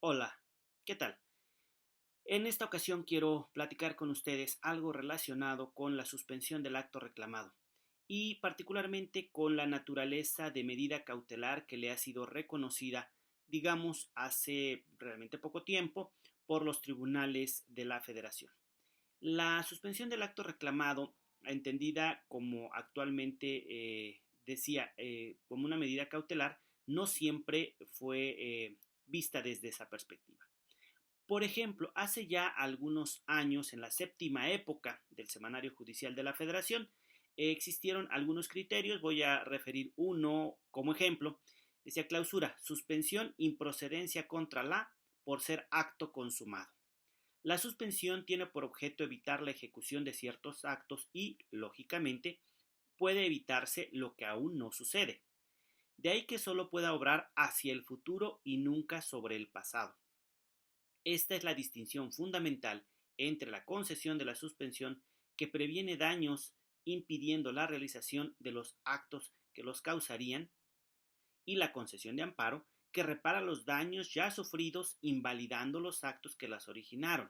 Hola, ¿qué tal? En esta ocasión quiero platicar con ustedes algo relacionado con la suspensión del acto reclamado y particularmente con la naturaleza de medida cautelar que le ha sido reconocida, digamos, hace realmente poco tiempo por los tribunales de la Federación. La suspensión del acto reclamado, entendida como actualmente decía, como una medida cautelar, no siempre fue vista desde esa perspectiva. Por ejemplo, hace ya algunos años, en la séptima época del Semanario Judicial de la Federación, existieron algunos criterios, voy a referir uno como ejemplo. Decía clausura, suspensión, improcedencia contra la por ser acto consumado. La suspensión tiene por objeto evitar la ejecución de ciertos actos y, lógicamente, puede evitarse lo que aún no sucede. De ahí que solo pueda obrar hacia el futuro y nunca sobre el pasado. Esta es la distinción fundamental entre la concesión de la suspensión, que previene daños impidiendo la realización de los actos que los causarían, y la concesión de amparo, que repara los daños ya sufridos invalidando los actos que las originaron.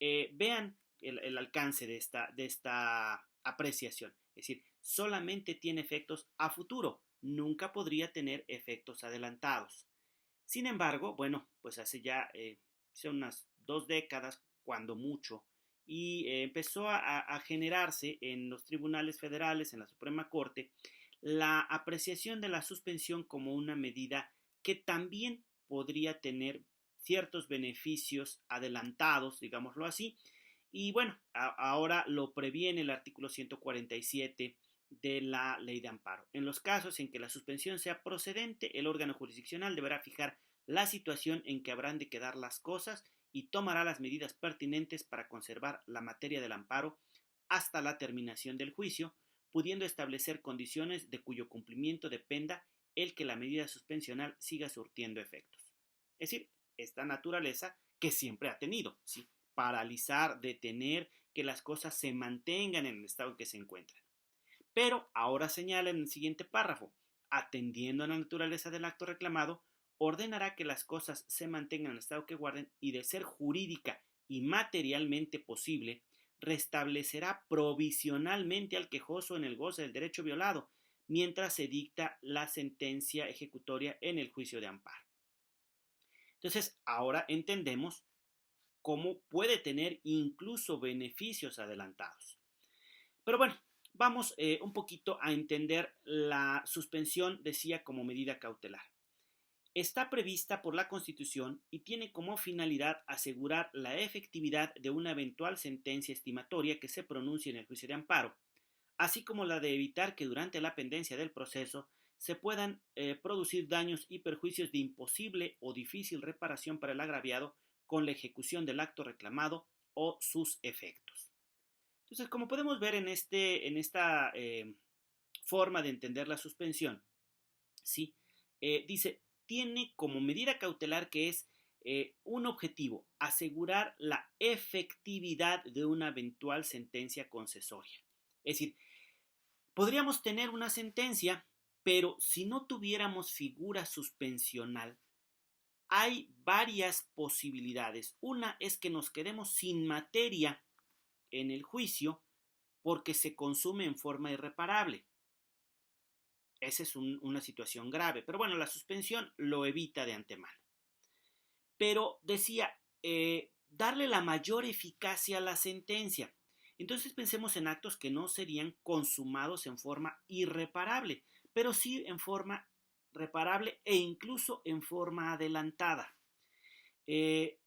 Vean el alcance de esta apreciación. Es decir, solamente tiene efectos a futuro, nunca podría tener efectos adelantados. Sin embargo, bueno, pues hace ya son unas 2 décadas, cuando mucho, y empezó a generarse en los tribunales federales, en la Suprema Corte, la apreciación de la suspensión como una medida que también podría tener ciertos beneficios adelantados, digámoslo así, y bueno, ahora lo previene el artículo 147 de la ley de amparo. En los casos en que la suspensión sea procedente, el órgano jurisdiccional deberá fijar la situación en que habrán de quedar las cosas y tomará las medidas pertinentes para conservar la materia del amparo hasta la terminación del juicio, pudiendo establecer condiciones de cuyo cumplimiento dependa el que la medida suspensional siga surtiendo efectos. Es decir, esta naturaleza que siempre ha tenido, ¿sí? Paralizar, detener, que las cosas se mantengan en el estado en que se encuentran. Pero ahora señala en el siguiente párrafo, atendiendo a la naturaleza del acto reclamado, ordenará que las cosas se mantengan en el estado que guarden y, de ser jurídica y materialmente posible, restablecerá provisionalmente al quejoso en el goce del derecho violado, mientras se dicta la sentencia ejecutoria en el juicio de amparo. Entonces, ahora entendemos cómo puede tener incluso beneficios adelantados. Pero bueno, vamos un poquito a entender la suspensión, decía, como medida cautelar. Está prevista por la Constitución y tiene como finalidad asegurar la efectividad de una eventual sentencia estimatoria que se pronuncie en el juicio de amparo, así como la de evitar que durante la pendencia del proceso se puedan producir daños y perjuicios de imposible o difícil reparación para el agraviado con la ejecución del acto reclamado o sus efectos. Entonces, como podemos ver en esta forma de entender la suspensión, ¿sí? Dice, tiene como medida cautelar que es un objetivo, asegurar la efectividad de una eventual sentencia concesoria. Es decir, podríamos tener una sentencia, pero si no tuviéramos figura suspensional, hay varias posibilidades. Una es que nos quedemos sin materia en el juicio porque se consume en forma irreparable. Esa es una situación grave, pero bueno, la suspensión lo evita de antemano. Pero decía, darle la mayor eficacia a la sentencia. Entonces pensemos en actos que no serían consumados en forma irreparable, pero sí en forma reparable e incluso en forma adelantada. Se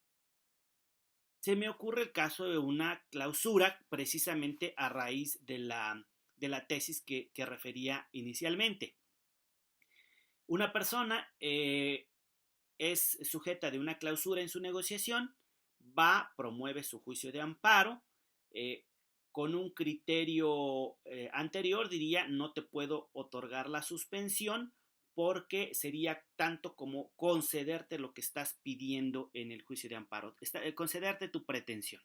me ocurre el caso de una clausura precisamente a raíz de la tesis que refería inicialmente. Una persona es sujeta de una clausura en su negociación, promueve su juicio de amparo, con un criterio anterior diría no te puedo otorgar la suspensión porque sería tanto como concederte lo que estás pidiendo en el juicio de amparo, concederte tu pretensión.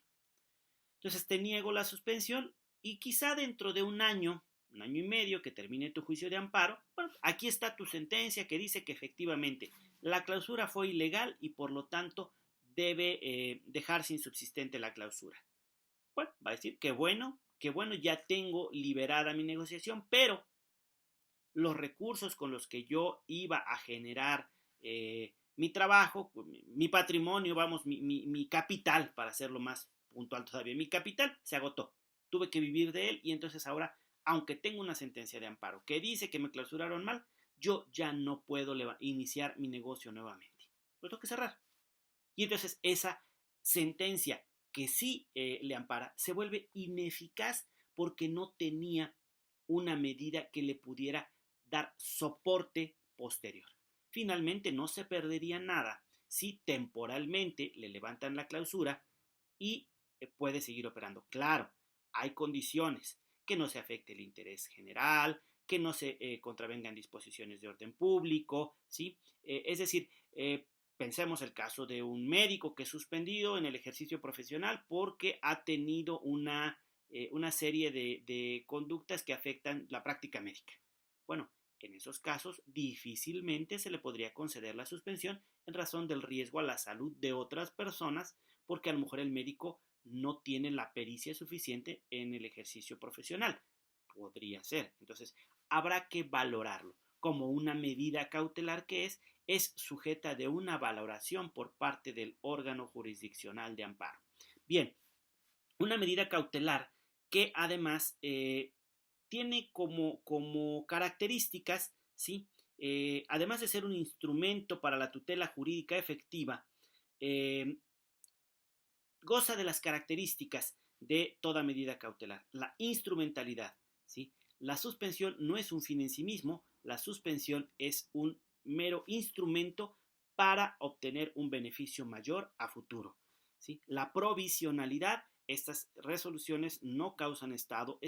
Entonces te niego la suspensión y quizá dentro de un año y medio que termine tu juicio de amparo, bueno, aquí está tu sentencia que dice que efectivamente la clausura fue ilegal y por lo tanto debe dejarse insubsistente la clausura. Bueno, va a decir que bueno, ya tengo liberada mi negociación, pero los recursos con los que yo iba a generar mi trabajo, mi patrimonio, vamos, mi capital, para hacerlo más puntual todavía, mi capital se agotó. Tuve que vivir de él y entonces ahora, aunque tengo una sentencia de amparo que dice que me clausuraron mal, yo ya no puedo iniciar mi negocio nuevamente. Lo tengo que cerrar. Y entonces esa sentencia que sí le ampara se vuelve ineficaz porque no tenía una medida que le pudiera dar soporte posterior. Finalmente no se perdería nada si temporalmente le levantan la clausura y puede seguir operando. Claro, hay condiciones, que no se afecte el interés general, que no se contravengan disposiciones de orden público, ¿sí? Es decir, pensemos el caso de un médico que es suspendido en el ejercicio profesional porque ha tenido una serie de conductas que afectan la práctica médica. Bueno, en esos casos difícilmente se le podría conceder la suspensión en razón del riesgo a la salud de otras personas porque a lo mejor el médico no tiene la pericia suficiente en el ejercicio profesional. Podría ser. Entonces, habrá que valorarlo. Como una medida cautelar que es sujeta de una valoración por parte del órgano jurisdiccional de amparo. Bien, una medida cautelar que además tiene como características, ¿sí? Además de ser un instrumento para la tutela jurídica efectiva, goza de las características de toda medida cautelar. La instrumentalidad, ¿sí? La suspensión no es un fin en sí mismo, la suspensión es un mero instrumento para obtener un beneficio mayor a futuro, ¿sí? La provisionalidad, estas resoluciones no causan estado,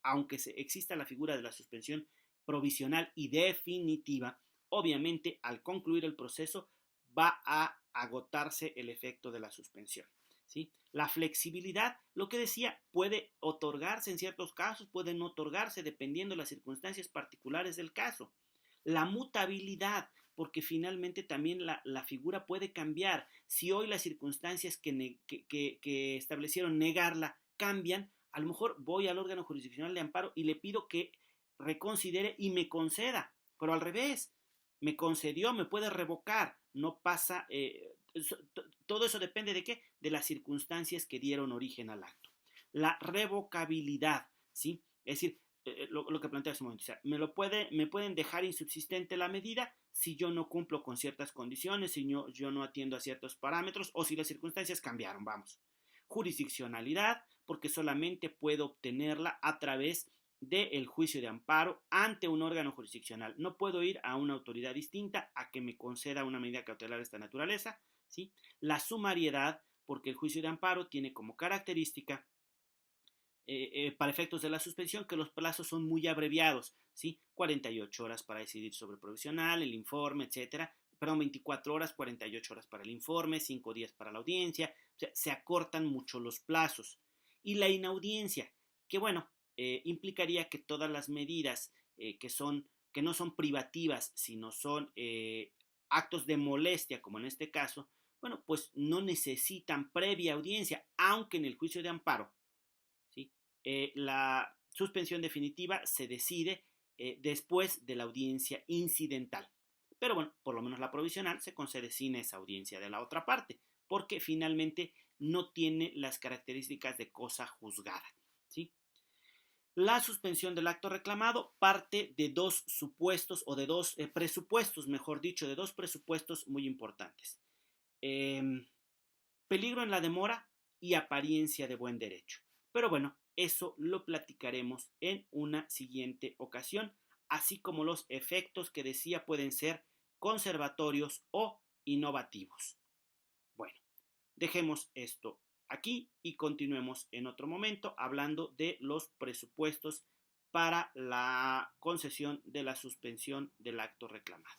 aunque exista la figura de la suspensión provisional y definitiva, obviamente al concluir el proceso va a agotarse el efecto de la suspensión. ¿Sí? La flexibilidad, lo que decía, puede otorgarse en ciertos casos, puede no otorgarse dependiendo de las circunstancias particulares del caso. La mutabilidad, porque finalmente también la figura puede cambiar. Si hoy las circunstancias que establecieron negarla cambian, a lo mejor voy al órgano jurisdiccional de amparo y le pido que reconsidere y me conceda. Pero al revés, me concedió, me puede revocar, no pasa... todo eso depende de qué? De las circunstancias que dieron origen al acto. La revocabilidad, ¿sí? Es decir, lo que plantea hace un momento, o sea, me pueden dejar insubsistente la medida si yo no cumplo con ciertas condiciones, si yo no atiendo a ciertos parámetros o si las circunstancias cambiaron, vamos. Jurisdiccionalidad, porque solamente puedo obtenerla a través del juicio de amparo ante un órgano jurisdiccional. No puedo ir a una autoridad distinta a que me conceda una medida cautelar de esta naturaleza, ¿sí? La sumariedad, porque el juicio de amparo tiene como característica, para efectos de la suspensión, que los plazos son muy abreviados, ¿sí? 48 horas para decidir sobre provisional, el informe, etcétera. Perdón, 24 horas, 48 horas para el informe, 5 días para la audiencia. O sea, se acortan mucho los plazos. Y la inaudiencia, que bueno, implicaría que todas las medidas que no son privativas, sino son actos de molestia, como en este caso, bueno, pues no necesitan previa audiencia, aunque en el juicio de amparo, ¿sí? La suspensión definitiva se decide después de la audiencia incidental. Pero bueno, por lo menos la provisional se concede sin esa audiencia de la otra parte, porque finalmente no tiene las características de cosa juzgada, ¿sí? La suspensión del acto reclamado parte de dos supuestos o de dos presupuestos, mejor dicho, de dos presupuestos muy importantes. Peligro en la demora y apariencia de buen derecho. Pero bueno, eso lo platicaremos en una siguiente ocasión, así como los efectos que decía pueden ser conservatorios o innovativos. Bueno, dejemos esto aquí y continuemos en otro momento hablando de los presupuestos para la concesión de la suspensión del acto reclamado.